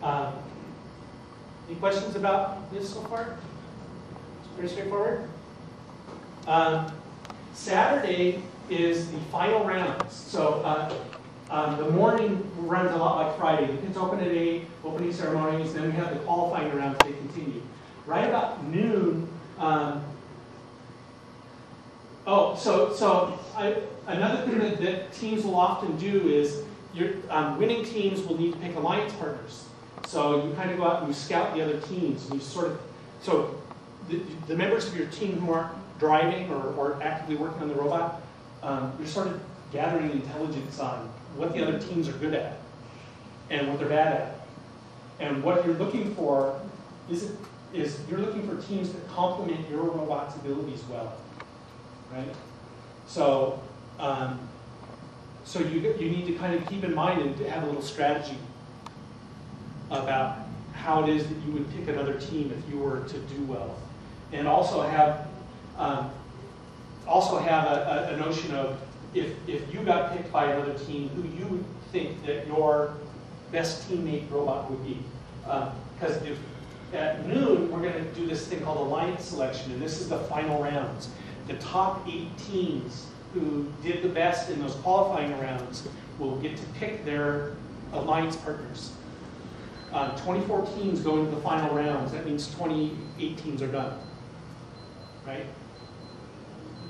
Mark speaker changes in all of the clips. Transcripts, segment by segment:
Speaker 1: Any questions about this so far? It's pretty straightforward. Saturday is the final rounds. So the morning runs a lot like Friday. The pits open at 8, opening ceremonies, then we have the qualifying rounds, they continue. Right about noon, another thing that teams will often do is your winning teams will need to pick alliance partners. So you kind of go out and you scout the other teams, and you sort of, so the members of your team who aren't driving or actively working on the robot, you're sort of gathering intelligence on what the other teams are good at and what they're bad at. And what you're looking for is you're looking for teams that complement your robot's abilities well, right? So, so you need to kind of keep in mind and have a little strategy about how it is that you would pick another team if you were to do well, and also have a notion of if you got picked by another team, who you would think that your best teammate robot would be. Because if at noon we're going to do this thing called alliance selection, and this is the final rounds. The top 8 teams who did the best in those qualifying rounds will get to pick their alliance partners. 24 teams go into the final rounds. That means 28 teams are done, right?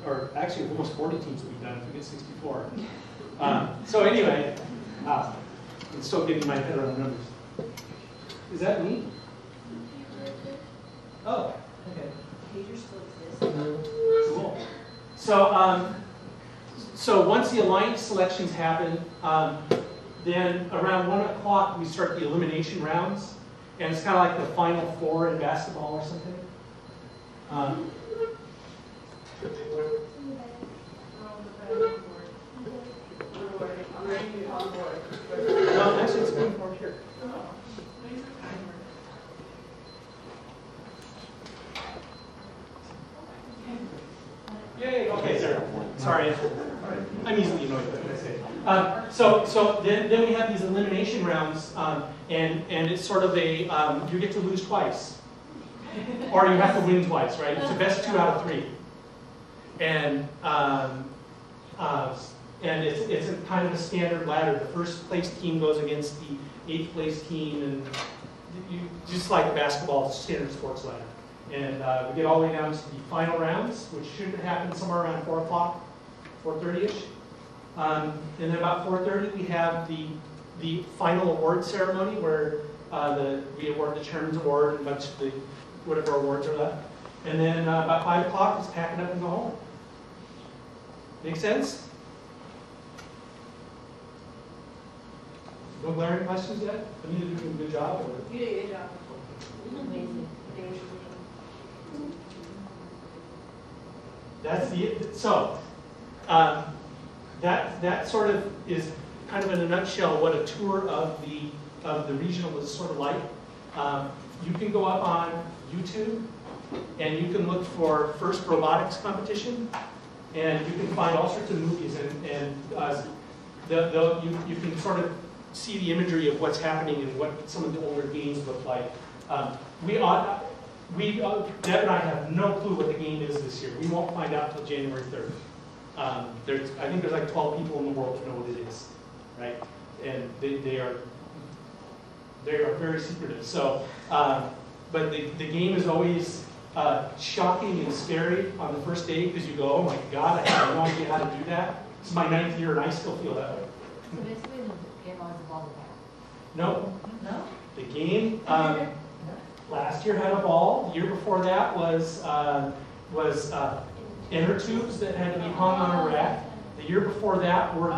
Speaker 1: Or actually, almost 40 teams will be done if we get 64. So anyway, I'm still getting my head around the numbers. Is that me? Oh, okay.
Speaker 2: Pager still exists.
Speaker 1: Cool. So, so once the alliance selections happen, then around 1 o'clock we start the elimination rounds, and it's kind of like the Final Four in basketball or something. No, actually, it's going forward here. Yay! Okay, sorry. I'm easily annoyed. What can I say? So then we have these elimination rounds, and it's sort of a you get to lose twice, or you have to win twice, right? It's the best 2 out of 3, and it's a kind of a standard ladder. The first place team goes against the 8th place team, and you just like basketball, standard sports ladder. And we get all the way down to the final rounds, which should happen somewhere around 4 o'clock, 4:30ish. And then about 4:30, we have the final award ceremony where we award the Chairman's Award and a bunch of the whatever awards are left. And then about 5 o'clock, it's pack it up and go home. Make sense? No glaring questions yet? Anita doing a good job? Or?
Speaker 2: You did a good job. Amazing.
Speaker 1: That's so that sort of is kind of in a nutshell what a tour of the regional is sort of like. You can go up on YouTube and you can look for First Robotics Competition, and you can find all sorts of movies, and you can sort of see the imagery of what's happening and what some of the older games look like. Deb and I have no clue what the game is this year. We won't find out until January 3rd. I think there's like 12 people in the world who know what it is, right? And they are very secretive. So, but the game is always shocking and scary on the first day because you go, oh my God, I have no idea how to do that. This is my 9th year and I still feel that way.
Speaker 2: So basically, the game always involves a ball.
Speaker 1: No.
Speaker 2: No?
Speaker 1: The game. Last year had a ball. The year before that was inner tubes that had to be hung on a rack. The year before that were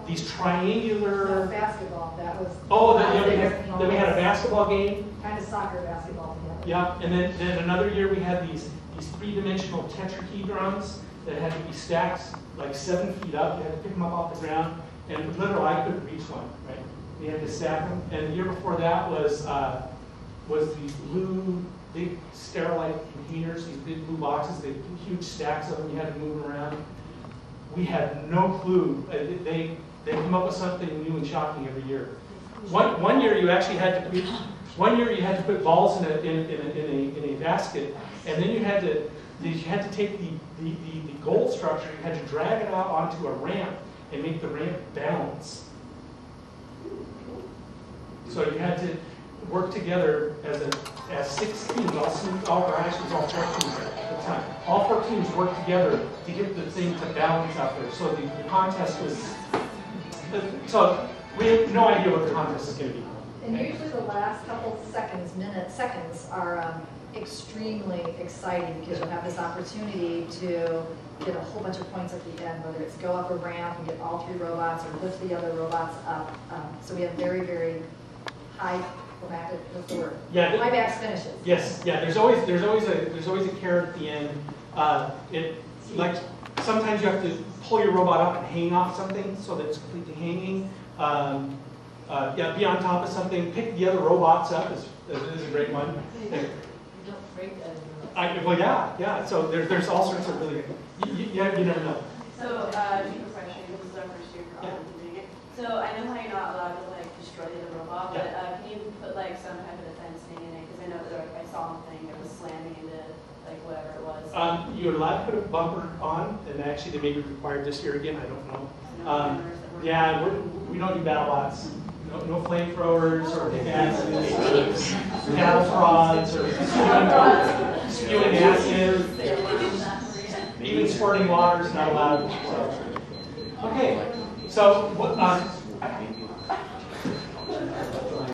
Speaker 1: these triangular.
Speaker 2: Basketball. That was.
Speaker 1: Oh, then we had a basketball game.
Speaker 2: Kind of soccer basketball together.
Speaker 1: Yeah, and then another year we had these 3-dimensional tetrahedrons that had to be stacked like 7 feet up. You had to pick them up off the ground, and literally I couldn't reach one. Right? We had to stack them. And the year before that was these blue, big sterilite containers, these big blue boxes, they huge stacks of them, you had to move them around. We had no clue. They come up with something new and shocking every year. One year you actually had to put balls in a basket, and then you had to take the goal structure. You had to drag it out onto a ramp and make the ramp balance. So you had to work together as 6 teams. Actually, it was all 4 teams at the time. All 4 teams worked together to get the thing to balance out there. So the contest was. So we have no idea what the contest is going to be.
Speaker 2: And usually the last couple seconds are extremely exciting because you'll have this opportunity to get a whole bunch of points at the end, whether it's go up a ramp and get all 3 robots or lift the other robots up. So we have very, very high, what's the word?
Speaker 1: Yeah.
Speaker 2: High max finishes.
Speaker 1: Yes. Yeah. There's always a carrot at the end. Like sometimes you have to pull your robot up and hang off something so that it's completely hanging. Yeah, be on top of something. Pick the other robots up is a great one. Well, yeah. So there's all sorts of really. You never know.
Speaker 3: So, cheaper question. This is our first year for doing it. So I know how you're not allowed to like destroy the robot, but can you put like some type of defense thing in it? Because I know that I saw something that was slamming into like whatever it was.
Speaker 1: You're allowed to put a bumper on, and actually they may be required this year again. I don't know. Yeah, we don't do battle bots. No flamethrowers or cattle prods or spewing acid. Even squirting water is not allowed. So. Okay, so